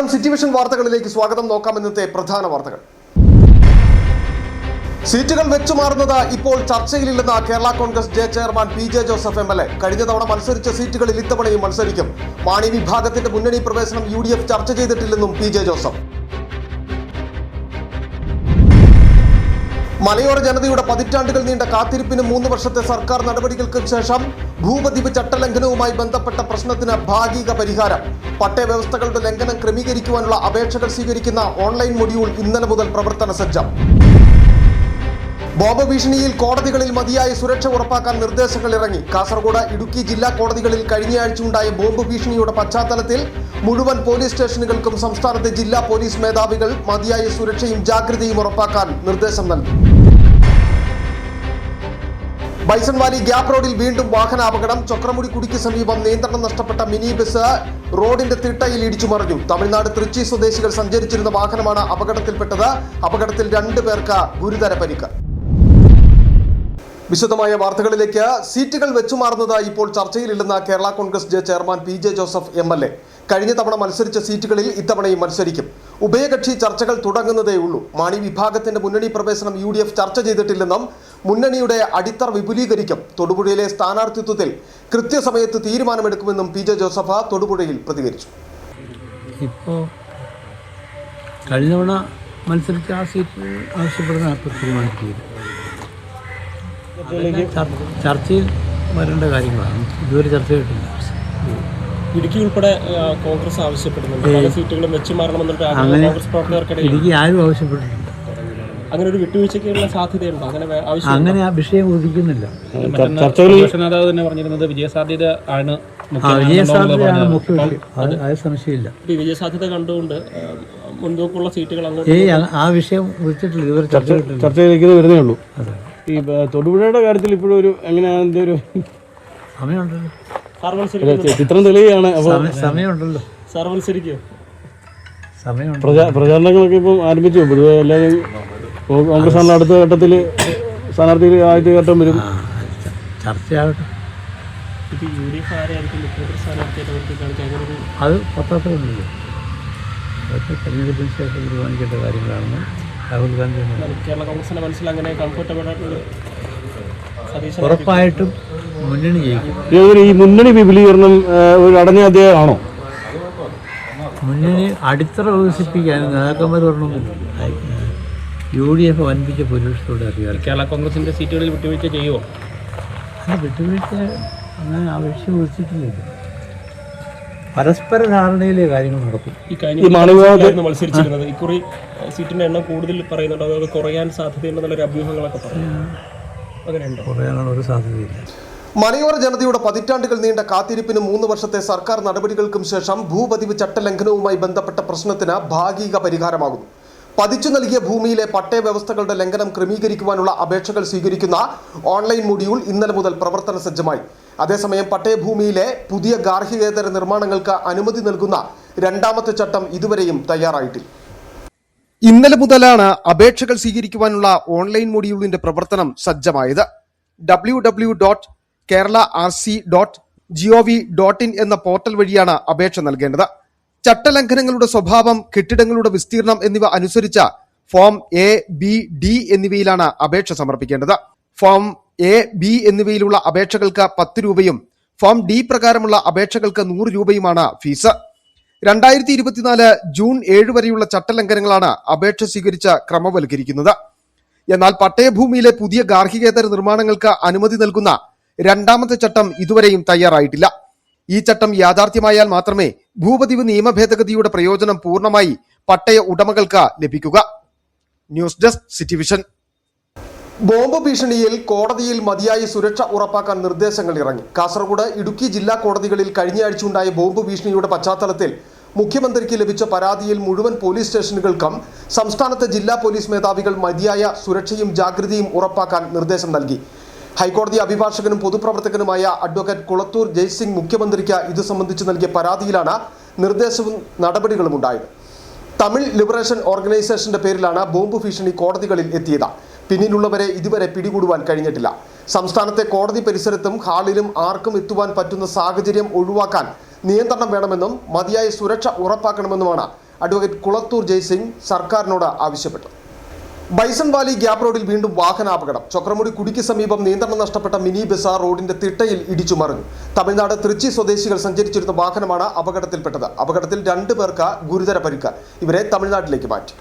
നമസ്കാരം. City vision വാർത്തകളിലേക്ക് സ്വാഗതം. നോക്കാം ഇന്നത്തെ പ്രധാന വാർത്തകൾ. സീറ്റുകൾ വെച്ചുമാറുന്നത് ഇപ്പോൾ ചർച്ചയിലില്ലെന്ന Kerala Congress chairman P J Joseph M L A. കഴിഞ്ഞ തവണ മത്സരിച്ച സീറ്റുകളിൽ ഇത്തവണയും മത്സരിക്കും. മാണി വിഭാഗത്തിന്റെ മുന്നണി പ്രവേശനം UDF ചർച്ച ചെയ്തിട്ടില്ലെന്നും പി ജെ ജോസഫ്. മലയോര ജനതയുടെ പതിറ്റാണ്ടുകൾ നീണ്ട കാത്തിരിപ്പിനും 3 വർഷത്തെ സർക്കാർ നടപടികൾക്കും ശേഷം ഭൂപതിവ് ചട്ടലംഘനവുമായി ബന്ധപ്പെട്ട പ്രശ്നത്തിന് ഭാഗിക പരിഹാരം. പട്ടയ വ്യവസ്ഥകളുടെ ലംഘനം ക്രമീകരിക്കുവാനുള്ള അപേക്ഷകൾ സ്വീകരിക്കുന്ന ഓൺലൈൻ മൊഡ്യൂൾ ഇന്നലെ മുതൽ പ്രവർത്തന സജ്ജം. ബോംബ് ഭീഷണിയിൽ കോടതികളിൽ മതിയായ സുരക്ഷ ഉറപ്പാക്കാൻ നിർദ്ദേശങ്ങൾ ഇറങ്ങി. കാസർഗോഡ്, ഇടുക്കി ജില്ലാ കോടതികളിൽ കഴിഞ്ഞയാഴ്ച ഉണ്ടായ ബോംബ് ഭീഷണിയുടെ പശ്ചാത്തലത്തിൽ മുഴുവൻ പോലീസ് സ്റ്റേഷനുകൾക്കും സംസ്ഥാനത്തെ ജില്ലാ പോലീസ് മേധാവികൾ മതിയായ സുരക്ഷയും ജാഗ്രതയും ഉറപ്പാക്കാൻ നിർദ്ദേശം നൽകി. ബൈസൺ വാലി ഗ്യാപ് റോഡിൽ വീണ്ടും വാഹനാപകടം. ചൊക്രമുടി കുടിക്ക് സമീപം നിയന്ത്രണം നഷ്ടപ്പെട്ട മിനി ബസ് റോഡിന്റെ തിട്ടയിൽ ഇടിച്ചു മറിഞ്ഞു. തമിഴ്നാട് തൃച്ചി സ്വദേശികൾ സഞ്ചരിച്ചിരുന്ന വാഹനമാണ് അപകടത്തിൽപ്പെട്ടത്. അപകടത്തിൽ 2 പേർക്ക് ഗുരുതര പരിക്ക്. വിശദമായ വാർത്തകളിലേക്ക്. സീറ്റുകൾ വെച്ചുമാറുന്നത് ഇപ്പോൾ ചർച്ചയിലില്ലെന്ന Kerala Congress chairman P J Joseph M L A. കഴിഞ്ഞ തവണ മത്സരിച്ച സീറ്റുകളിൽ ഇത്തവണയും മത്സരിക്കും. ഉഭയകക്ഷി ചർച്ചകൾ തുടങ്ങുന്നതേ ഉള്ളൂ. മാണി വിഭാഗത്തിന്റെ മുന്നണി പ്രവേശനം UDF ചർച്ച ചെയ്തിട്ടില്ലെന്നും മുന്നണിയുടെ അടിത്തറ വിപുലീകരിക്കും. തൊടുപുഴയിലെ സ്ഥാനാർത്ഥിത്വത്തിൽ കൃത്യസമയത്ത് തീരുമാനമെടുക്കുമെന്നും പി ജെ ജോസഫ് തൊടുപുഴയിൽ പ്രതികരിച്ചു. ഇപ്പോൾ കഴിഞ്ഞ തവണ മത്സരിച്ച ആ സീറ്റ് ആവശ്യപ്പെടുന്ന തീരുമാനിക്കുകയില്ല. ചർച്ചയിൽ വരേണ്ട കാര്യങ്ങളാണ്. ഇതുവരെ ചർച്ച ചെയ്തിട്ടില്ല. ഇടുക്കി ഉൾപ്പെടെ കോൺഗ്രസ് ആവശ്യപ്പെടുന്നുണ്ട് പല സീറ്റുകളും വെച്ച് മാറണമെന്നുള്ള കോൺഗ്രസ് പ്രവർത്തകർക്കിടയിൽ ഇടുക്കി ആരും ആവശ്യപ്പെട്ടിട്ടില്ല. അങ്ങനെ ഒരു വിട്ടുവീഴ്ചയ്ക്കുള്ള സാധ്യതയുണ്ടോ? അങ്ങനെ ആ വിഷയം ഉദിക്കുന്നില്ല. നേതാവ് തന്നെ പറഞ്ഞിരുന്നത് വിജയസാധ്യത ആണ് മുഖ്യ വിഷയം. അത് സംശയമില്ല. വിജയസാധ്യത കണ്ടുകൊണ്ട് മുൻതൂക്കമുള്ള സീറ്റുകൾ അങ്ങോട്ട് ആ വിഷയം ഉദിച്ചിട്ടില്ല. ഇതുവരെ ചർച്ചയിലേക്ക് വരുന്നേ ഉള്ളൂ. ഈ തൊടുപുഴയുടെ കാര്യത്തിൽ ഇപ്പോഴും ഒരു എങ്ങനെയാണ് ഒരു സമയമുണ്ടല്ലോ. ചിത്രം തെളിയാണ്. സമയമുണ്ടല്ലോ. സമയമുണ്ട്. പ്രചാരണങ്ങളൊക്കെ ഇപ്പം ആരംഭിച്ചു. പൊതുവെ എല്ലാവരും കോൺഗ്രസ് ആണ് അടുത്ത ഘട്ടത്തിൽ സ്ഥാനാർത്ഥി ആദ്യ ഘട്ടം വരും. ചർച്ചയാകട്ടെ. അത് പത്രത്തിലൊന്നുമില്ല. അതൊക്കെ തെരഞ്ഞെടുപ്പിന് ശേഷം തീരുമാനിക്കേണ്ട കാര്യങ്ങളാണെന്ന് രാഹുൽ ഗാന്ധി കേരള കോൺഗ്രസിന്റെ മനസ്സിൽ അങ്ങനെ കംഫർട്ടബിൾ ആയിട്ടുള്ള ഉറപ്പായിട്ടും മുന്നണി ജയിക്കും. ഈ മുന്നണി വിപുലീകരണം ഒരു അടഞ്ഞ അധ്യായമാണോ? മുന്നണി അടിത്തറ വികസിപ്പിക്കാൻ നേതാക്കന്മാർ പറഞ്ഞൊന്നുമില്ല. UDF വൻപിച്ച ഭൂരിപക്ഷത്തോടെ അറിയാം. കേരള കോൺഗ്രസിന്റെ സീറ്റുകളിൽ വിട്ടുവീഴ്ച ചെയ്യുമോ? അത് വിട്ടുവീഴ്ച അങ്ങനെ ആവശ്യം വിളിച്ചിട്ടില്ല. പരസ്പര ധാരണയിലെ കാര്യങ്ങൾ നടക്കും. ഈ കഴിഞ്ഞ മത്സരിച്ചിരുന്നത് ഇക്കുറി സീറ്റിന്റെ എണ്ണം കൂടുതൽ പറയുന്നുണ്ടോ? അത് കുറയാൻ സാധ്യതയുണ്ടെന്നുള്ള അഭ്യൂഹങ്ങളൊക്കെ പറയുന്നു. അങ്ങനെയുണ്ടോ? കുറയാനുള്ള ഒരു സാധ്യതയില്ല. മലയോര ജനതയുടെ പതിറ്റാണ്ടുകൾ നീണ്ട കാത്തിരിപ്പിനും 3 വർഷത്തെ സർക്കാർ നടപടികൾക്കും ശേഷം ഭൂപതിവ് ചട്ടലംഘനവുമായി ബന്ധപ്പെട്ട പ്രശ്നത്തിന് ഭാഗിക പരിഹാരമാകുന്നു. പതിച്ചു നൽകിയ ഭൂമിയിലെ പട്ടയ വ്യവസ്ഥകളുടെ ലംഘനം ക്രമീകരിക്കുവാനുള്ള അപേക്ഷകൾ സ്വീകരിക്കുന്ന ഓൺലൈൻ മൊഡ്യൂൾ ഇന്നലെ മുതൽ പ്രവർത്തന സജ്ജമായി. അതേസമയം പട്ടയഭൂമിയിലെ പുതിയ ഗാർഹികേതര നിർമ്മാണങ്ങൾക്ക് അനുമതി നൽകുന്ന 2ാമത്തെ ചട്ടം ഇതുവരെയും തയ്യാറായിട്ടില്ല. ഇന്നലെ മുതലാണ് അപേക്ഷകൾ സ്വീകരിക്കുവാനുള്ള ഓൺലൈൻ മൊഡ്യൂളിന്റെ പ്രവർത്തനം സജ്ജമായത്. www.kerala.rc.gov.in എന്ന പോർട്ടൽ വഴിയാണ് അപേക്ഷ നൽകേണ്ടത്. ചട്ടലംഘനങ്ങളുടെ സ്വഭാവം, കെട്ടിടങ്ങളുടെ വിസ്തീർണം എന്നിവ അനുസരിച്ച് ഫോം A, B, D എന്നിവയിലാണ് അപേക്ഷ സമർപ്പിക്കേണ്ടത്. ഫോം A, B എന്നിവയിലുള്ള അപേക്ഷകൾക്ക് 10 രൂപയും ഫോം D പ്രകാരമുള്ള അപേക്ഷകൾക്ക് 100 രൂപയുമാണ് ഫീസ്. 2024 ജൂൺ 7 വരെയുള്ള ചട്ടലംഘനങ്ങളാണ് അപേക്ഷ സ്വീകരിച്ച് ക്രമവൽക്കരിക്കുന്നത്. എന്നാൽ പട്ടയഭൂമിയിലെ പുതിയ ഗാർഹികേതര നിർമ്മാണങ്ങൾക്ക് അനുമതി നൽകുന്ന 2ാമത്തെ ചട്ടം ഇതുവരെയും തയ്യാറായിട്ടില്ല. ഈ ചട്ടം യാഥാർത്ഥ്യമായാൽ മാത്രമേ ഭൂപതിവ് നിയമ ഭേദഗതിയുടെ പ്രയോജനം പൂർണ്ണമായി പട്ടയ ഉടമകൾക്ക് ലഭിക്കുക. News desk city vision. Bomb ഭീഷണിയിൽ കോടതിയിൽ മതിയായ സുരക്ഷ ഉറപ്പാക്കാൻ നിർദ്ദേശങ്ങൾ ഇറങ്ങി. കാസർഗോഡ്, ഇടുക്കി ജില്ലാ കോടതികളിൽ കഴിഞ്ഞയാഴ്ച ഉണ്ടായ ബോംബ് ഭീഷണിയുടെ പശ്ചാത്തലത്തിൽ മുഖ്യമന്ത്രിക്ക് ലഭിച്ച പരാതിയിൽ മുഴുവൻ പോലീസ് സ്റ്റേഷനുകൾക്കും സംസ്ഥാനത്തെ ജില്ലാ പോലീസ് മേധാവികൾ മതിയായ സുരക്ഷയും ജാഗ്രതയും ഉറപ്പാക്കാൻ നിർദ്ദേശം നൽകി. ഹൈക്കോടതി അഭിഭാഷകനും പൊതുപ്രവർത്തകനുമായ അഡ്വക്കേറ്റ് കുളത്തൂർ ജയ്സിംഗ് മുഖ്യമന്ത്രിക്ക് ഇത് സംബന്ധിച്ച് നൽകിയ പരാതിയിലാണ് നിർദ്ദേശവും നടപടികളും ഉണ്ടായത്. തമിഴ് ലിബറേഷൻ ഓർഗനൈസേഷന്റെ പേരിലാണ് ബോംബ് ഭീഷണി കോടതികളിൽ എത്തിയത്. പിന്നിലുള്ളവരെ ഇതുവരെ പിടികൂടുവാൻ കഴിഞ്ഞിട്ടില്ല. സംസ്ഥാനത്തെ കോടതി പരിസരത്തും ഹാളിലും ആർക്കും എത്തുവാൻ പറ്റുന്ന സാഹചര്യം ഒഴിവാക്കാൻ നിയന്ത്രണം വേണമെന്നും മതിയായ സുരക്ഷ ഉറപ്പാക്കണമെന്നുമാണ് അഡ്വക്കേറ്റ് കുളത്തൂർ ജയ്സിംഗ് സർക്കാരിനോട് ആവശ്യപ്പെട്ടു. ബൈസൺ വാലി ഗ്യാപ് റോഡിൽ വീണ്ടും വാഹനാപകടം. ചൊക്രമുടി കുടിക്ക് സമീപം നിയന്ത്രണം നഷ്ടപ്പെട്ട മിനി ബസ് റോഡിന്റെ തിട്ടയിൽ ഇടിച്ചു മറിഞ്ഞു. തമിഴ്നാട് തൃച്ചി സ്വദേശികൾ സഞ്ചരിച്ചിരുന്ന വാഹനമാണ് അപകടത്തിൽപ്പെട്ടത്. അപകടത്തിൽ 2 പേർക്ക് ഗുരുതര പരിക്ക്. ഇവരെ തമിഴ്നാട്ടിലേക്ക് മാറ്റി.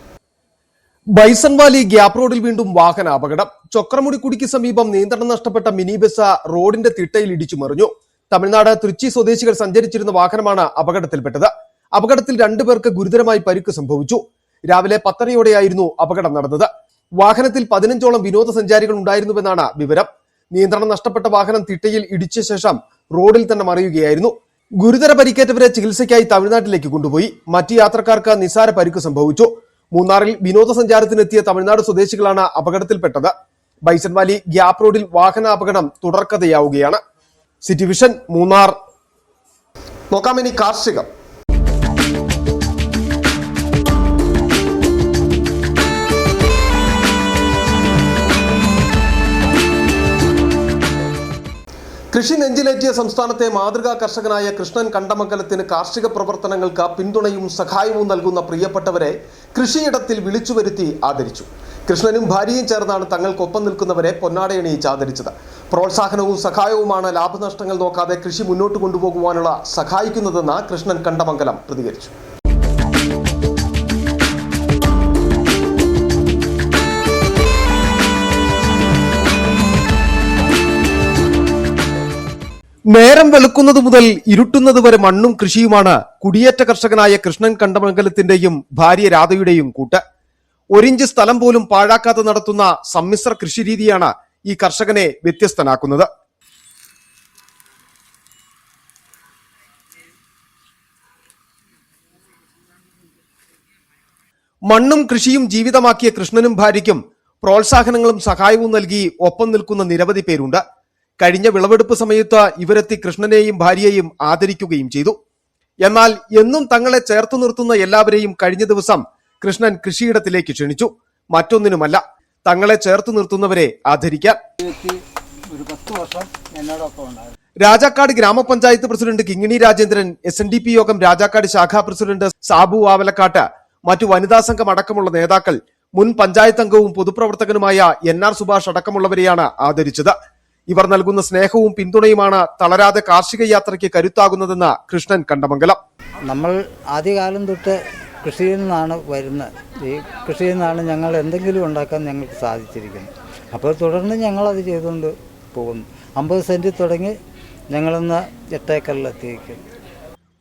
ബൈസൺ വാലി ഗ്യാപ് റോഡിൽ വീണ്ടും വാഹനാപകടം. ചൊക്രമുടി കുടിക്ക് സമീപം നിയന്ത്രണം നഷ്ടപ്പെട്ട മിനി ബസ് റോഡിന്റെ തിട്ടയിൽ ഇടിച്ചു മറിഞ്ഞു. തമിഴ്നാട് തൃച്ചി സ്വദേശികൾ സഞ്ചരിച്ചിരുന്ന വാഹനമാണ് അപകടത്തിൽപ്പെട്ടത്. അപകടത്തിൽ 2 പേർക്ക് ഗുരുതരമായി പരിക്ക് സംഭവിച്ചു. രാവിലെ 10:30യോടെയായിരുന്നു അപകടം നടന്നത്. വാഹനത്തിൽ 15ഓളം വിനോദസഞ്ചാരികൾ ഉണ്ടായിരുന്നുവെന്നാണ് വിവരം. നിയന്ത്രണം നഷ്ടപ്പെട്ട വാഹനം തിട്ടയിൽ ഇടിച്ച ശേഷം റോഡിൽ തന്നെ മറിയുകയായിരുന്നു. ഗുരുതര പരിക്കേറ്റവരെ ചികിത്സയ്ക്കായി തമിഴ്നാട്ടിലേക്ക് കൊണ്ടുപോയി. മറ്റ് യാത്രക്കാർക്ക് നിസാര പരിക്ക് സംഭവിച്ചു. മൂന്നാറിൽ വിനോദസഞ്ചാരത്തിനെത്തിയ തമിഴ്നാട് സ്വദേശികളാണ് അപകടത്തിൽപ്പെട്ടത്. ബൈസൺ വാലി ഗ്യാപ് റോഡിൽ വാഹനാപകടം തുടർക്കഥയാവുകയാണ്. City vision Munnar. നോക്കാമിനി കാർഷികം. കൃഷി നെഞ്ചിലേറ്റിയ സംസ്ഥാനത്തെ മാതൃകാ കർഷകനായ കൃഷ്ണൻ കണ്ടമംഗലത്തിന് കാർഷിക പ്രവർത്തനങ്ങൾക്ക് പിന്തുണയും സഹായവും നൽകുന്ന പ്രിയപ്പെട്ടവരെ കൃഷിയിടത്തിൽ വിളിച്ചുവരുത്തി ആദരിച്ചു. കൃഷ്ണനും ഭാര്യയും ചേർന്നാണ് തങ്ങൾക്കൊപ്പം നിൽക്കുന്നവരെ പൊന്നാടയണിയിച്ച് ആദരിച്ചത്. പ്രോത്സാഹനവും സഹായവുമാണ് ലാഭനഷ്ടങ്ങൾ നോക്കാതെ കൃഷി മുന്നോട്ട് കൊണ്ടുപോകുവാനുള്ള സഹായിക്കുന്നതെന്ന് കൃഷ്ണൻ കണ്ടമംഗലം പ്രതികരിച്ചു. നേരം വെളുക്കുന്നത് മുതൽ ഇരുട്ടുന്നത് വരെ മണ്ണും കൃഷിയുമാണ് കുടിയേറ്റ കർഷകനായ കൃഷ്ണൻ കണ്ടമംഗലത്തിന്റെയും ഭാര്യ രാധയുടെയും കൂട്ട്. 1 ഇഞ്ച് സ്ഥലം പോലും പാഴാക്കാതെ നടത്തുന്ന സമ്മിശ്ര കൃഷിരീതിയാണ് ഈ കർഷകനെ വ്യത്യസ്തനാക്കുന്നത്. മണ്ണും കൃഷിയും ജീവിതമാക്കിയ കൃഷ്ണനും ഭാര്യയ്ക്കും പ്രോത്സാഹനങ്ങളും സഹായവും നൽകി ഒപ്പം നിൽക്കുന്ന നിരവധി പേരുണ്ട്. കഴിഞ്ഞ വിളവെടുപ്പ് സമയത്ത് ഇവരെത്തി കൃഷ്ണനെയും ഭാര്യയെയും ആദരിക്കുകയും ചെയ്തു. എന്നാൽ എന്നും തങ്ങളെ ചേർത്തു നിർത്തുന്ന എല്ലാവരെയും കഴിഞ്ഞ ദിവസം കൃഷ്ണൻ കൃഷിയിടത്തിലേക്ക് ക്ഷണിച്ചു. മറ്റൊന്നിനുമല്ല, തങ്ങളെ ചേർത്തു നിർത്തുന്നവരെ ആദരിക്കാൻ. രാജാക്കാട് ഗ്രാമപഞ്ചായത്ത് പ്രസിഡന്റ് കിങ്ങിണി രാജേന്ദ്രൻ, SNDP യോഗം രാജാക്കാട് ശാഖാ പ്രസിഡന്റ് സാബു ആവലക്കാട്ട്, മറ്റു വനിതാ സംഘം അടക്കമുള്ള നേതാക്കൾ, മുൻ പഞ്ചായത്ത് അംഗവും പൊതുപ്രവർത്തകനുമായ NR സുഭാഷ് അടക്കമുള്ളവരെയാണ് ആദരിച്ചത്. ഇവർ നൽകുന്ന സ്നേഹവും പിന്തുണയുമാണ് തളരാതെ കാർഷിക യാത്രയ്ക്ക് കരുത്താകുന്നതെന്ന് കൃഷ്ണൻ കണ്ടമംഗലം. നമ്മൾ ആദ്യകാലം തൊട്ട് കൃഷിയിൽ നിന്നാണ് വരുന്നത്. ഈ കൃഷിയിൽ നിന്നാണ് ഞങ്ങൾ എന്തെങ്കിലും ഉണ്ടാക്കാൻ ഞങ്ങൾക്ക് സാധിച്ചിരിക്കുന്നത്. അപ്പോൾ തുടർന്ന് ഞങ്ങളത് ചെയ്തുകൊണ്ട് പോകുന്നു. 50 സെൻറ്റിൽ തുടങ്ങി ഞങ്ങളിന്ന് 8 ഏക്കറിലെത്തിയിരിക്കുന്നു.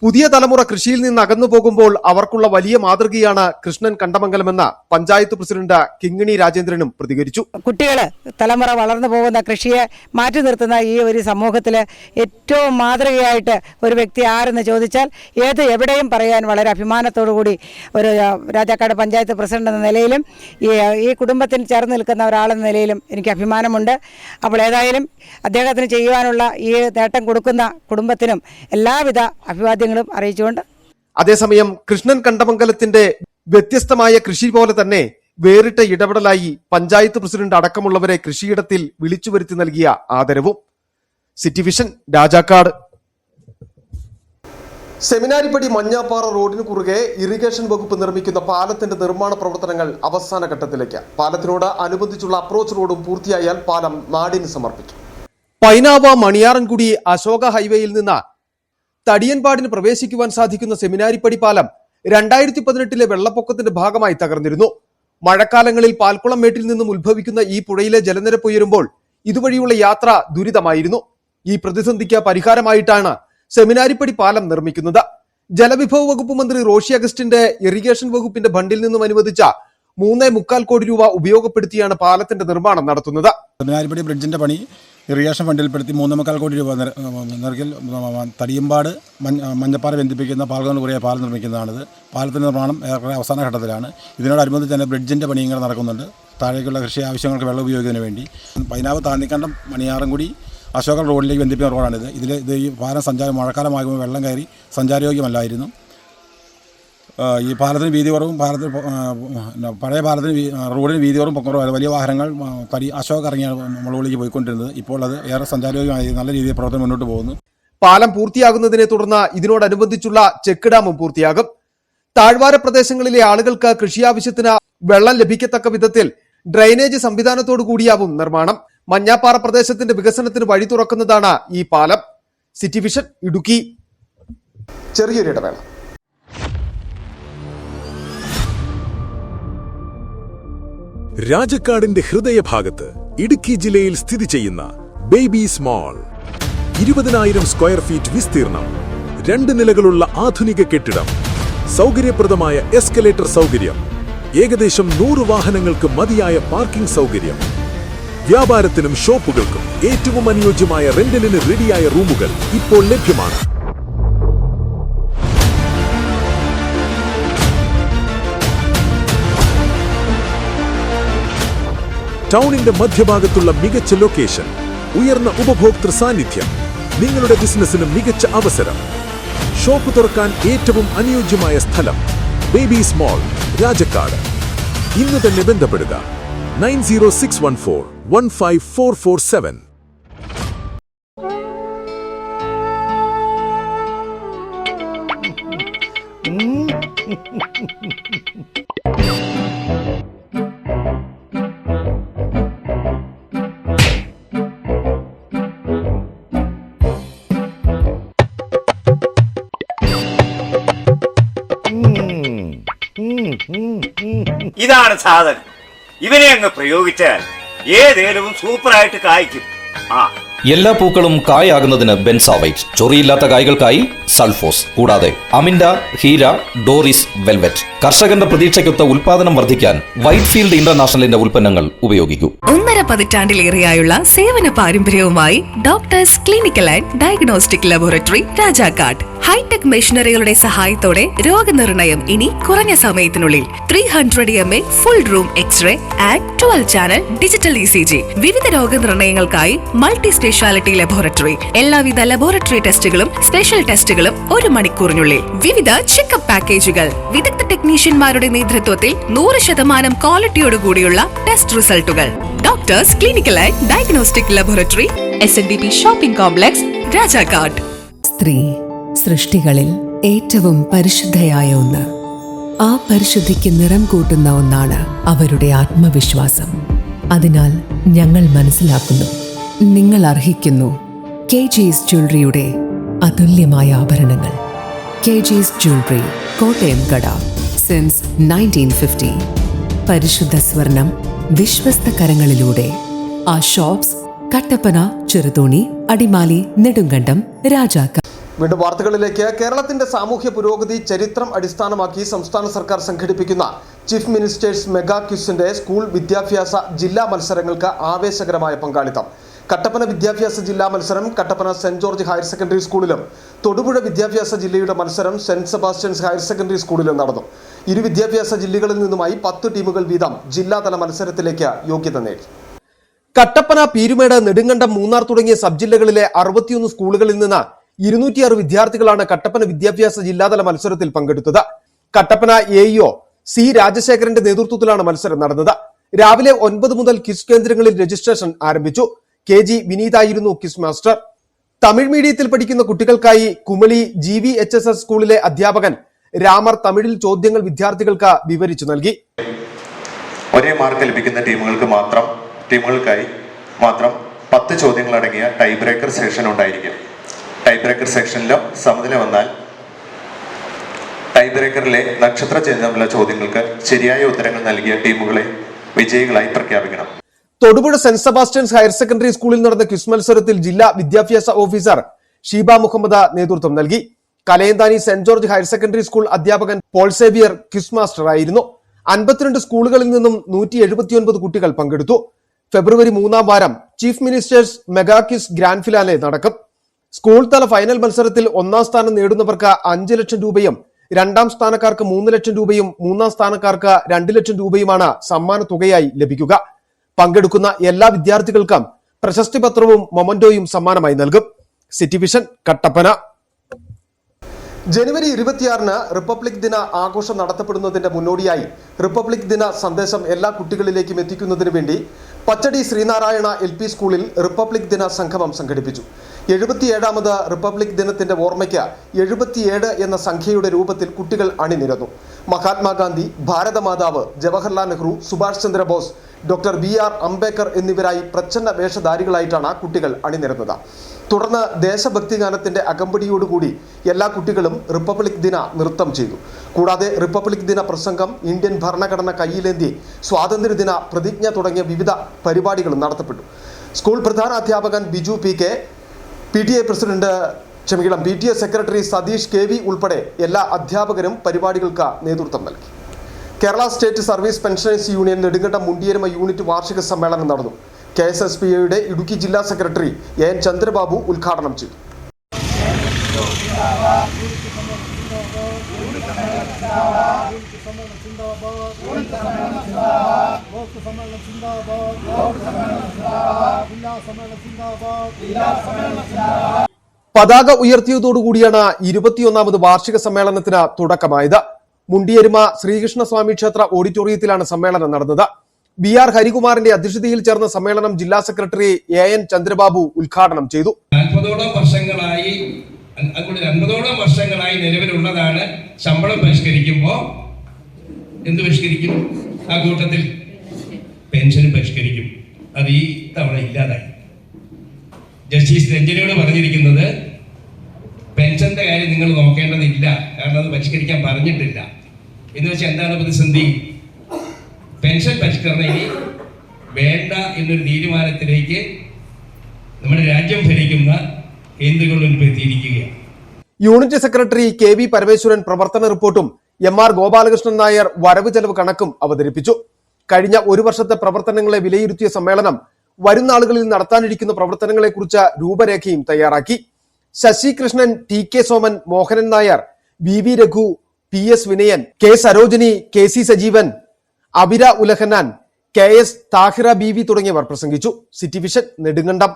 പുതിയ തലമുറ കൃഷിയിൽ നിന്ന് അകന്നു പോകുമ്പോൾ അവർക്കുള്ള വലിയ മാതൃകയാണ് കൃഷ്ണൻ കണ്ടമംഗലമെന്ന് പഞ്ചായത്ത് പ്രസിഡന്റ് കിങ്ങിണി രാജേന്ദ്രനും പ്രതികരിച്ചു. കുട്ടികൾ തലമുറ വളർന്നു പോകുന്ന കൃഷിയെ മാറ്റി നിർത്തുന്ന ഈ ഒരു സമൂഹത്തിൽ ഏറ്റവും മാതൃകയായിട്ട് ഒരു വ്യക്തി ആരെന്ന് ചോദിച്ചാൽ എവിടെയും പറയാൻ വളരെ അഭിമാനത്തോടുകൂടി ഒരു രാജാക്കാട് പഞ്ചായത്ത് പ്രസിഡന്റ് എന്ന നിലയിലും ഈ കുടുംബത്തിന് ചേർന്ന് നിൽക്കുന്ന ഒരാളെന്ന നിലയിലും എനിക്ക് അഭിമാനമുണ്ട്. അപ്പോൾ ഏതായാലും അദ്ദേഹത്തിന് ചെയ്യുവാനുള്ള ഈ നേട്ടം കൊടുക്കുന്ന കുടുംബത്തിനും എല്ലാവിധ അഭിവാദ്യങ്ങളും അറിയിച്ചുകൊണ്ട്, അതേസമയം കൃഷ്ണൻ കണ്ടമംഗലത്തിന്റെ വ്യത്യസ്തമായ കൃഷി പോലെ തന്നെ വേറിട്ട ഇടപെടലായി പഞ്ചായത്ത് പ്രസിഡന്റ് അടക്കമുള്ളവരെ കൃഷിയിടത്തിൽ വിളിച്ചു വരുത്തി നൽകിയ ആദരവും. City vision Rajakkad. സെമിനാരിപ്പടി മഞ്ഞാപ്പാറ റോഡിന് കുറുകെ ഇറിഗേഷൻ വകുപ്പ് നിർമ്മിക്കുന്ന പാലത്തിന്റെ നിർമ്മാണ പ്രവർത്തനങ്ങൾ അവസാന ഘട്ടത്തിലേക്ക്. പാലത്തിനോട് അനുബന്ധിച്ചുള്ള അപ്രോച്ച് റോഡും പൂർത്തിയായാൽ പാലം നാടിന് സമർപ്പിക്കും. പൈനാവ മണിയാറൻകുടി അശോക ഹൈവേയിൽ നിന്ന് തടിയൻപാടിന് പ്രവേശിക്കുവാൻ സാധിക്കുന്ന സെമിനാരിപ്പടി പാലം 2018 വെള്ളപ്പൊക്കത്തിന്റെ ഭാഗമായി തകർന്നിരുന്നു. മഴക്കാലങ്ങളിൽ പാൽക്കുളം മേട്ടിൽ നിന്നും ഉത്ഭവിക്കുന്ന ഈ പുഴയിലെ ജലനിരപ്പ് ഉയരുമ്പോൾ ഇതുവഴിയുള്ള യാത്ര ദുരിതമായിരുന്നു. ഈ പ്രതിസന്ധിക്ക് പരിഹാരമായിട്ടാണ് സെമിനാരിപ്പടി പാലം നിർമ്മിക്കുന്നത്. ജലവിഭവ വകുപ്പ് മന്ത്രി റോഷി അഗസ്റ്റിന്റെ ഇറിഗേഷൻ വകുപ്പിന്റെ ഫണ്ടിൽ നിന്നും അനുവദിച്ച 3.25 കോടി രൂപ ഉപയോഗപ്പെടുത്തിയാണ് പാലത്തിന്റെ നിർമ്മാണം നടത്തുന്നത്. സെമിനാരിപ്പടി ബ്രിഡ്ജിന്റെ പണി ഇറിഗേഷൻ ഫണ്ടിൽപ്പെടുത്തി 3.25 കോടി രൂപ നിരക്കിൽ തടിയമ്പാട് മഞ്ഞപ്പാറ ബന്ധിപ്പിക്കുന്ന പാലങ്ങൾ കുറേ പാലം നിർമ്മിക്കുന്നതാണിത്. പാലത്തിൻ്റെ നിർമ്മാണം ഏറെക്കുറെ അവസാന ഘട്ടത്തിലാണ്. ഇതിനോടനുബന്ധിച്ച് തന്നെ ബ്രിഡ്ജിൻ്റെ പണിയും കൂടെ നടക്കുന്നുണ്ട്. താഴേക്കുള്ള കൃഷി ആവശ്യങ്ങൾക്ക് വെള്ളം ഉപയോഗിക്കുന്നതിന് വേണ്ടി പൈനാവ് താന്നിക്കണ്ടം മണിയാറൻകുടി അശോക റോഡിലേക്ക് ബന്ധിപ്പിക്കുന്ന റോഡാണിത്. ഈ പാലം മഴക്കാലമാകുമ്പോൾ വെള്ളം കയറി സഞ്ചാരയോഗ്യമല്ലായിരുന്നു. ഈ പാലത്തിന് വീതി കുറവും പഴയ പാലത്തിന് റോഡിന് വീതി കുറവും കുറവ് വലിയ വാഹനങ്ങൾ അശോക ഇറങ്ങിയാണ് മുകളിലേക്ക് പോയിക്കൊണ്ടിരുന്നത്. ഇപ്പോൾ അത് ഏറെ സഞ്ചാരയോഗ്യമായി നല്ല രീതിയിൽ പ്രവർത്തനം മുന്നോട്ട് പോകുന്നു. പാലം പൂർത്തിയാകുന്നതിനെ തുടർന്ന് ഇതിനോടനുബന്ധിച്ചുള്ള ചെക്ക് ഡാമും പൂർത്തിയാകും. താഴ്വാര പ്രദേശങ്ങളിലെ ആളുകൾക്ക് കൃഷിയാവശ്യത്തിന് വെള്ളം ലഭിക്കത്തക്ക വിധത്തിൽ ഡ്രെയിനേജ് സംവിധാനത്തോടു കൂടിയാവും നിർമ്മാണം. മഞ്ഞാപ്പാറ പ്രദേശത്തിന്റെ വികസനത്തിന് വഴി തുറക്കുന്നതാണ് ഈ പാലം. City vision Idukki. ചെറിയൊരു ഇടവേള. രാജക്കാടിന്റെ ഹൃദയഭാഗത്ത് ഇടുക്കി ജില്ലയിൽ സ്ഥിതി ചെയ്യുന്ന ബേബീസ് മാൾ 20,000 സ്ക്വയർ ഫീറ്റ് വിസ്തീർണം, 2 നിലകളുള്ള ആധുനിക കെട്ടിടം, സൗകര്യപ്രദമായ എസ്കലേറ്റർ സൗകര്യം, ഏകദേശം 100 വാഹനങ്ങൾക്ക് മതിയായ പാർക്കിംഗ് സൗകര്യം, വ്യാപാരത്തിനും ഷോപ്പുകൾക്കും ഏറ്റവും അനുയോജ്യമായ റെന്റലിന് റെഡിയായ റൂമുകൾ ഇപ്പോൾ ലഭ്യമാണ്. ടൗണിന്റെ മധ്യഭാഗത്തുള്ള മികച്ച ലൊക്കേഷൻ, ഉയർന്ന ഉപഭോക്തൃ സാന്നിധ്യം, നിങ്ങളുടെ ബിസിനസിന് മികച്ച അവസരം, ഷോപ്പ് തുറക്കാൻ ഏറ്റവും അനുയോജ്യമായ സ്ഥലം, ബേബീസ് മാൾ, രാജക്കാട്. ഇന്ന് തന്നെ ബന്ധപ്പെടുക 9061415447. ഇതാണ് സാധനം. ഇവനെ അങ്ങ് പ്രയോഗിച്ചാൽ ഏതേലും സൂപ്പറായിട്ട് കായ്ക്കും. എല്ലാ പൂക്കളും കായാകുന്നതിന് ബെൻസാവൈറ്റ്, ചൊറിയില്ലാത്ത കായ്കൾക്കായി സൾഫോസ്, കൂടാതെ അമിൻഡ, ഹീര, ഡോറിസ്, വെൽവെറ്റ്. കർഷകന്റെ പ്രതീക്ഷയ്ക്കൊത്ത ഉൽപാദനം വർദ്ധിക്കാൻ വൈറ്റ്ഫീൽഡ് ഇന്റർനാഷണലിന്റെ ഉൽപ്പന്നങ്ങൾ ഉപയോഗിക്കൂ. 1.5 പതിറ്റാണ്ടിലേറെയായുള്ള സേവന പാരമ്പര്യവുമായി doctors clinical and diagnostic laboratory, Rajakkad. Hi tech മെഷീനറികളുടെ സഹായത്തോടെ രോഗനിർണയം ഇനി കുറഞ്ഞ സമയത്തിനുള്ളിൽ. 300 mA full room x ray and 12 channel digital ECG. വിവിധ രോഗനിർണയങ്ങൾക്കായി മൾട്ടി സ്പെഷ്യാലിറ്റി ലബോറട്ടറി. എല്ലാവിധ ലബോറട്ടറി ടെസ്റ്റുകളും സ്പെഷ്യൽ ടെസ്റ്റുകളും 1 മണിക്കൂറിനുള്ളിൽ. വിവിധ ചെക്കപ്പ് പാക്കേജുകൾ. വിദഗ്ധ ടെക്നീഷ്യന്മാരുടെ നേതൃത്വത്തിൽ 100% ക്വാളിറ്റിയോടുകൂടിയുള്ള ടെസ്റ്റ് റിസൾട്ടുകൾ. Doctors clinical and diagnostic laboratory, SNDP shopping complex, Rajakkad. സ്ത്രീ സൃഷ്ടികളിൽ ഏറ്റവും പരിശുദ്ധയായ ഒന്ന്. ആ പരിശുദ്ധിക്ക് നിറം കൂട്ടുന്ന ഒന്നാണ് അവരുടെ ആത്മവിശ്വാസം. അതിനാൽ ഞങ്ങൾ മനസ്സിലാക്കുന്നു, നിങ്ങൾ അർഹിക്കുന്നു KG's ജ്വല്ലറിയുടെ അതുല്യമായ ആഭരണങ്ങൾ. KG's ജ്വല്ലറി, കോട്ടയം കട, സിൻസ് 1950. പരിശുദ്ധ സ്വർണം വിശ്വസ്ത കരങ്ങളിലൂടെ. ആ ഷോപ്സ് കട്ടപ്പന, ചെറുതോണി, അടിമാലി, നെടുങ്കണ്ടം, രാജാക്കാട്. വീണ്ടും വാർത്തകളിലേക്ക്. കേരളത്തിന്റെ സാമൂഹ്യ പുരോഗതി ചരിത്രം അടിസ്ഥാനമാക്കി സംസ്ഥാന സർക്കാർ സംഘടിപ്പിക്കുന്ന ചീഫ് മിനിസ്റ്റേഴ്സ് മെഗാ ക്വിസിന്റെ സ്കൂൾ വിദ്യാഭ്യാസ ജില്ലാ മത്സരങ്ങൾക്ക് ആവേശകരമായ പങ്കാളിത്തം. കട്ടപ്പന വിദ്യാഭ്യാസ ജില്ലാ മത്സരം Kattappana saint George higher secondary സ്കൂളിലും തൊടുപുഴ വിദ്യാഭ്യാസ ജില്ലയുടെ മത്സരം സെന്റ് സെബാസ്റ്റ്യൻസ് ഹയർ സെക്കൻഡറി സ്കൂളിലും നടന്നു. ഇരു വിദ്യാഭ്യാസ ജില്ലകളിൽ നിന്നുമായി 10 ടീമുകൾ വീതം ജില്ലാതല മത്സരത്തിലേക്ക് യോഗ്യത നേടി. കട്ടപ്പന, പീരുമേട്, നെടുങ്കണ്ടം, മൂന്നാർ തുടങ്ങിയ സബ് ജില്ലകളിലെ 61 സ്കൂളുകളിൽ നിന്ന് 206 വിദ്യാർത്ഥികളാണ് കട്ടപ്പന വിദ്യാഭ്യാസ ജില്ലാതല മത്സരത്തിൽ പങ്കെടുത്തത്. കട്ടപ്പന AEO C രാജശേഖരന്റെ നേതൃത്വത്തിലാണ് മത്സരം നടന്നത്. രാവിലെ 9 മുതൽ ക്വിസ് കേന്ദ്രങ്ങളിൽ രജിസ്ട്രേഷൻ ആരംഭിച്ചു. KG വിനീതായിരുന്നു ക്വിസ് മാസ്റ്റർ. തമിഴ് മീഡിയത്തിൽ പഠിക്കുന്ന കുട്ടികൾക്കായി കുമളി GVHSS സ്കൂളിലെ അധ്യാപകൻ രാമർ തമിഴിൽ ചോദ്യങ്ങൾ വിദ്യാർത്ഥികൾക്ക് വിവരിച്ചു നൽകി. ഒരേ മാർക്ക് ലഭിക്കുന്ന ടീമുകൾക്കായി മാത്രം 10 ചോദ്യങ്ങൾ അടങ്ങിയ ടൈ ബ്രേക്കർ സെഷൻ ഉണ്ടായിരിക്കും. ടൈ ബ്രേക്കർ സെക്ഷനിലും സമനില വന്നാൽ ടൈ ബ്രേക്കറിലെ നക്ഷത്ര ചിഹ്നമുള്ള ചോദ്യങ്ങൾക്ക് ശരിയായ ഉത്തരങ്ങൾ നൽകിയ ടീമുകളെ വിജയികളായി പ്രഖ്യാപിക്കണം. Thodupuzha saint Sebastian's higher secondary സ്കൂളിൽ നടന്ന ക്വിസ് മത്സരത്തിൽ ജില്ലാ വിദ്യാഭ്യാസ ഓഫീസർ ഷീബ മുഹമ്മദ് നേതൃത്വം നൽകി. Kalayanthani saint George higher secondary school അധ്യാപകൻ പോൾ സേവിയർ ക്വിസ് മാസ്റ്റർ ആയിരുന്നു. 52 സ്കൂളുകളിൽ നിന്നും 179 കുട്ടികൾ പങ്കെടുത്തു. ഫെബ്രുവരി 3-ാം വാരം chief ministers mega quiz grand finale നടക്കും. സ്കൂൾ തല ഫൈനൽ മത്സരത്തിൽ 1-ാം സ്ഥാനം നേടുന്നവർക്ക് 5 ലക്ഷം രൂപയും 2-ാം സ്ഥാനക്കാർക്ക് 3 ലക്ഷം രൂപയും 3-ാം സ്ഥാനക്കാർക്ക് 2 ലക്ഷം രൂപയുമാണ് സമ്മാന തുകയായി ലഭിക്കുക. പങ്കെടുക്കുന്ന എല്ലാ വിദ്യാർത്ഥികൾക്കും പ്രശസ്തി പത്രവും മൊമന്റോയും സമ്മാനമായി നൽകും. City vision, Kattappana. ജനുവരി 26-ന് റിപ്പബ്ലിക് ദിന ആഘോഷം നടത്തപ്പെടുന്നതിന്റെ മുന്നോടിയായി റിപ്പബ്ലിക് ദിന സന്ദേശം എല്ലാ കുട്ടികളിലേക്കും എത്തിക്കുന്നതിന് വേണ്ടി പച്ചടി ശ്രീനാരായണ LP സ്കൂളിൽ റിപ്പബ്ലിക് ദിന സംഗമം സംഘടിപ്പിച്ചു. 77ാമത് റിപ്പബ്ലിക് ദിനത്തിന്റെ ഓർമ്മയ്ക്ക് 77 എന്ന സംഖ്യയുടെ രൂപത്തിൽ കുട്ടികൾ അണിനിരന്നു. മഹാത്മാഗാന്ധി, ഭാരതമാതാവ്, ജവഹർലാൽ നെഹ്റു, സുഭാഷ് ചന്ദ്രബോസ്, ഡോക്ടർ BR അംബേദ്കർ എന്നിവരായി പ്രച്ഛന്ന വേഷധാരികളായിട്ടാണ് കുട്ടികൾ അണിനിരന്നത്. തുടർന്ന് ദേശഭക്തി ഗാനത്തിന്റെ അകമ്പടിയോടുകൂടി എല്ലാ കുട്ടികളും റിപ്പബ്ലിക് ദിന നൃത്തം ചെയ്തു. കൂടാതെ റിപ്പബ്ലിക് ദിന പ്രസംഗം, ഇന്ത്യൻ ഭരണഘടന കയ്യിലേന്തി, സ്വാതന്ത്ര്യദിന പ്രതിജ്ഞ തുടങ്ങിയ വിവിധ പരിപാടികളും നടത്തപ്പെട്ടു. സ്കൂൾ പ്രധാനാധ്യാപകൻ Biju PK, PTA secretary Satheesh KV ഉൾപ്പെടെ എല്ലാ അധ്യാപകരും പരിപാടികൾക്ക് നേതൃത്വം നൽകി. Kerala state service pensioners union Nedumkandam Mundiyeruma unit വാർഷിക സമ്മേളനം നടന്നു. KSSPAയുടെ ഇടുക്കി ജില്ലാ സെക്രട്ടറി AN ചന്ദ്രബാബു ഉദ്ഘാടനം ചെയ്തു. പതാക ഉയർത്തിയതോടുകൂടിയാണ് 21ാമത് വാർഷിക സമ്മേളനത്തിന് തുടക്കമായത്. മുണ്ടിയരുമ ശ്രീകൃഷ്ണസ്വാമി ക്ഷേത്ര ഓഡിറ്റോറിയത്തിലാണ് സമ്മേളനം നടന്നത്. BR ഹരികുമാറിന്റെ അധ്യക്ഷതയിൽ ചേർന്ന സമ്മേളനം ജില്ലാ സെക്രട്ടറി AN ചന്ദ്രബാബു ഉദ്ഘാടനം ചെയ്തു. 40ഓളം വർഷങ്ങളായി നിലവിലുള്ളതാണ്. ശമ്പളം പരിഷ്കരിക്കുമ്പോൾ എന്ത് പരിഷ്കരിക്കും? ആ കൂട്ടത്തിൽ പെൻഷൻ പരിഷ്കരിക്കും. അത് ഈ തവണ ഇല്ലാതായി. ജസ്റ്റിസ് രഞ്ജനയോട് പറഞ്ഞിരിക്കുന്നത് പെൻഷന്റെ കാര്യം നിങ്ങൾ നോക്കേണ്ടതില്ല, കാരണം അത് പരിഷ്കരിക്കാൻ പറഞ്ഞിട്ടില്ല എന്ന് വെച്ചാൽ എന്താണ് പ്രതിസന്ധി? പെൻഷൻ പരിഷ്കരണം ഇനി വേണ്ട എന്നൊരു തീരുമാനത്തിലേക്ക് നമ്മുടെ രാജ്യം ഭരിക്കുന്ന കേന്ദ്രങ്ങളിൽ എത്തിയിരിക്കുകയാണ്. യൂണിറ്റ് സെക്രട്ടറി KV പരമേശ്വരൻ പ്രവർത്തന റിപ്പോർട്ടും MR ഗോപാലകൃഷ്ണൻ നായർ വരവ് ചെലവ് കണക്കും അവതരിപ്പിച്ചു. കഴിഞ്ഞ ഒരു വർഷത്തെ പ്രവർത്തനങ്ങളെ വിലയിരുത്തിയ സമ്മേളനം വരും നാളുകളിൽ നടത്താനിരിക്കുന്ന പ്രവർത്തനങ്ങളെക്കുറിച്ച് രൂപരേഖയും തയ്യാറാക്കി. Sasi Krishnan, TK Soman, Mohanan Nair, VV Raghu, PS Vinayan, K Sarojini, KC Sajeevan, Abira Ulahannan, KS Thahira BV തുടങ്ങിയവർ പ്രസംഗിച്ചു. City vision Nedumkandam.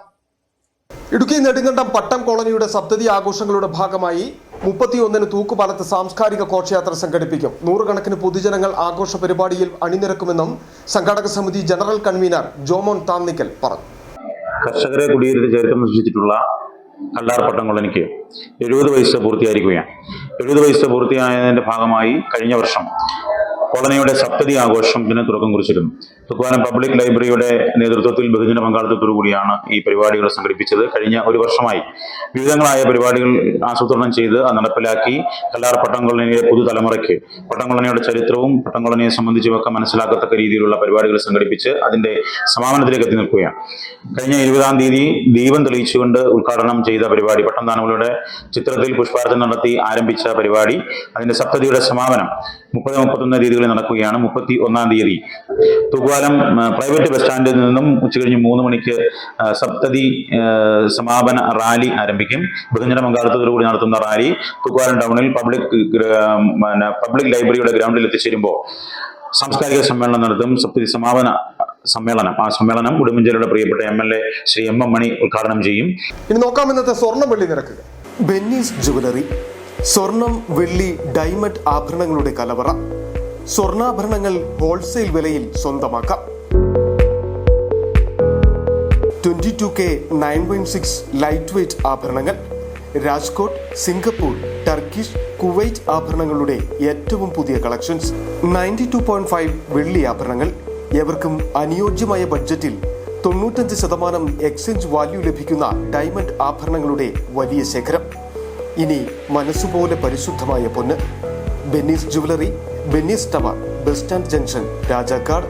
ഇടുക്കി നെടുങ്കണ്ടം പട്ടം കോളനിയുടെ സപ്തതി ആഘോഷങ്ങളുടെ ഭാഗമായി 31-ന് തൂക്കുപാലത്ത് സാംസ്കാരിക ഘോഷയാത്ര സംഘടിപ്പിക്കും. 100 കണക്കിന് പൊതുജനങ്ങൾ ആഘോഷ പരിപാടിയിൽ അണിനിരക്കുമെന്നും സംഘാടക സമിതി ജനറൽ കൺവീനർ ജോമോൻ താന്നിക്കൽ പറഞ്ഞു. കർഷകരെ കുടിയേറി ചരിത്രം സൃഷ്ടിച്ചിട്ടുള്ള കല്ലാർ പട്ടം കോളനിക്ക് 70 വയസ്സ് പൂർത്തിയായിരിക്കുകയാണ്. 70 വയസ്സ് പൂർത്തിയായതിന്റെ ഭാഗമായി കഴിഞ്ഞ വർഷം കോളനിയുടെ സപ്തതി ആഘോഷത്തിന് തുടക്കം കുറിച്ചിരുന്നു. തൂക്കുപാലം പബ്ലിക് ലൈബ്രറിയുടെ നേതൃത്വത്തിൽ ബഹുജന പങ്കാളിത്തത്തോടു കൂടിയാണ് ഈ പരിപാടികൾ സംഘടിപ്പിച്ചത്. കഴിഞ്ഞ ഒരു വർഷമായി വിവിധങ്ങളായ പരിപാടികൾ ആസൂത്രണം ചെയ്ത് അത് നടപ്പിലാക്കി കല്ലാർ പട്ടം കോളനിയിലെ പുതുതലമുറയ്ക്ക് പട്ടം കോളനിയുടെ ചരിത്രവും പട്ടം കോളനിയെ സംബന്ധിച്ചുമൊക്കെ മനസ്സിലാക്കത്തക്ക രീതിയിലുള്ള പരിപാടികൾ സംഘടിപ്പിച്ച് അതിന്റെ സമാപനത്തിലേക്ക് എത്തി നിൽക്കുകയാണ്. കഴിഞ്ഞ 20-ാം തീയതി ദീപം തെളിയിച്ചുകൊണ്ട് ഉദ്ഘാടനം ചെയ്ത പരിപാടി, പട്ടം താനുകളുടെ ചിത്രത്തിൽ പുഷ്പാർച്ചന നടത്തി ആരംഭിച്ച പരിപാടി, അതിന്റെ സപ്തതിയുടെ സമാപനം 30-31 തീയതികളിൽ നടക്കുകയാണ്. 31-ാം തീയതി തൂക്കുപാലം പ്രൈവറ്റ് ബസ് സ്റ്റാൻഡിൽ നിന്നും ഉച്ചകഴിഞ്ഞ് 3 മണിക്ക് സപ്തതി സമാപന റാലി ആരംഭിക്കും. ബഹുജന പങ്കാളിത്തത്തോടുകൂടി നടത്തുന്ന റാലി തൂക്കുപാലം ടൗണിൽ പബ്ലിക് ലൈബ്രറിയുടെ ഗ്രൗണ്ടിൽ എത്തിച്ചേരുമ്പോൾ സാംസ്കാരിക സമ്മേളനം നടത്തും. സപ്തതി സമാപന സമ്മേളനം, ആ സമ്മേളനം ഉടുമ്പൻചോലയുടെ പ്രിയപ്പെട്ട MLA ശ്രീ MM മണി ഉദ്ഘാടനം ചെയ്യും. ഇനി നോക്കാം ഇന്നത്തെ സ്വർണ്ണ വെള്ളി നിരക്ക്. ബെന്നീസ് ജുവലറി, സ്വർണം, വെള്ളി, ഡയമണ്ട് ആഭരണങ്ങളുടെ കലവറ. സ്വർണ്ണാഭരണങ്ങൾ ഹോൾസെയിൽ വിലയിൽ സ്വന്തമാക്കാം. 22K 916 ലൈറ്റ് വെയ്റ്റ് ആഭരണങ്ങൾ. രാജ്കോട്ട്, സിംഗപ്പൂർ, ടർക്കിഷ്, കുവൈറ്റ് ആഭരണങ്ങളുടെ ഏറ്റവും പുതിയ കളക്ഷൻസ്. 92.5 വെള്ളി ആഭരണങ്ങൾ. ഏവർക്കും അനുയോജ്യമായ ബഡ്ജറ്റിൽ 95% എക്സ്ചേഞ്ച് വാല്യൂ ലഭിക്കുന്ന ഡയമണ്ട് ആഭരണങ്ങളുടെ വലിയ ശേഖരം. ഇനി മനസ്സുപോലെ പരിശുദ്ധമായ പൊന്ന്. Benny's jewellery, Benny's tower, bus stand junction, Rajakkad.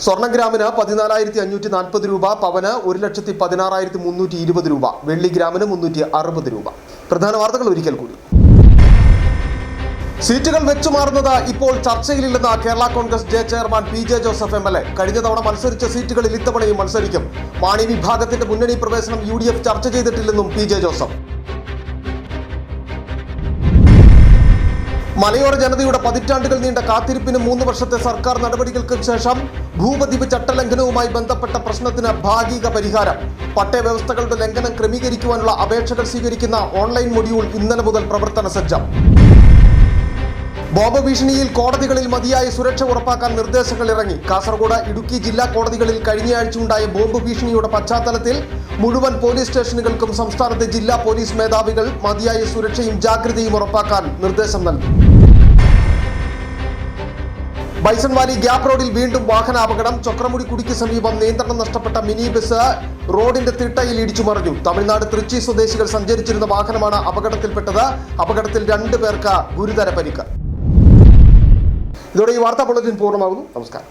സ്വർണ്ണഗ്രാമിന് 14,540 രൂപ, പവന് 1,16,320 രൂപ, വെള്ളി ഗ്രാമിന് 360 രൂപ. പ്രധാന വാർത്തകൾ ഒരിക്കൽ കൂടി. സീറ്റുകൾ വെച്ചുമാറുന്നത് ഇപ്പോൾ ചർച്ചയിലില്ലെന്ന് Kerala Congress chairman PJ Joseph MLA. കഴിഞ്ഞ തവണ മത്സരിച്ച സീറ്റുകളിൽ ഇത്തവണയും മത്സരിക്കും. മാണി വിഭാഗത്തിന്റെ മുന്നണി പ്രവേശനം UDF ചർച്ച ചെയ്തിട്ടില്ലെന്നും PJ ജോസഫ്. മലയോര ജനതയുടെ പതിറ്റാണ്ടുകൾ നീണ്ട കാത്തിരിപ്പിന് 3 വർഷത്തെ സർക്കാർ നടപടികൾക്ക് ശേഷം ഭൂപതിവ് ചട്ടലംഘനവുമായി ബന്ധപ്പെട്ട പ്രശ്നത്തിന് ഭാഗിക പരിഹാരം. പട്ടയ വ്യവസ്ഥകളുടെ ലംഘനം ക്രമീകരിക്കുവാനുള്ള അപേക്ഷകൾ സ്വീകരിക്കുന്ന ഓൺലൈൻ മൊഡ്യൂൾ ഇന്നലെ മുതൽ പ്രവർത്തന സജ്ജം. ബോംബ് ഭീഷണിയിൽ കോടതികളിൽ മതിയായ സുരക്ഷ ഉറപ്പാക്കാൻ നിർദ്ദേശങ്ങൾ ഇറങ്ങി. കാസർഗോഡ്, ഇടുക്കി ജില്ലാ കോടതികളിൽ കഴിഞ്ഞയാഴ്ച ഉണ്ടായ ബോംബ് ഭീഷണിയുടെ പശ്ചാത്തലത്തിൽ മുഴുവൻ പോലീസ് സ്റ്റേഷനുകൾക്കും സംസ്ഥാനത്തെ ജില്ലാ പോലീസ് മേധാവികൾ മതിയായ സുരക്ഷയും ജാഗ്രതയും ഉറപ്പാക്കാൻ നിർദ്ദേശം നൽകി. ബൈസൺ വാലി ഗ്യാപ് റോഡിൽ വീണ്ടും വാഹനാപകടം. ചക്രമുടി കുടിക്ക് സമീപം നിയന്ത്രണം നഷ്ടപ്പെട്ട മിനി ബസ് റോഡിന്റെ തിട്ടയിൽ ഇടിച്ചു മറിഞ്ഞു. തമിഴ്നാട് തൃച്ചി സ്വദേശികൾ സഞ്ചരിച്ചിരുന്ന വാഹനമാണ് അപകടത്തിൽപ്പെട്ടത്. അപകടത്തിൽ 2 പേർക്ക് ഗുരുതര പരിക്ക്. ഇതോടെ ഈ വാർത്താ ബുള്ളറ്റിൻ പൂർണ്ണമാകുന്നു. നമസ്കാരം.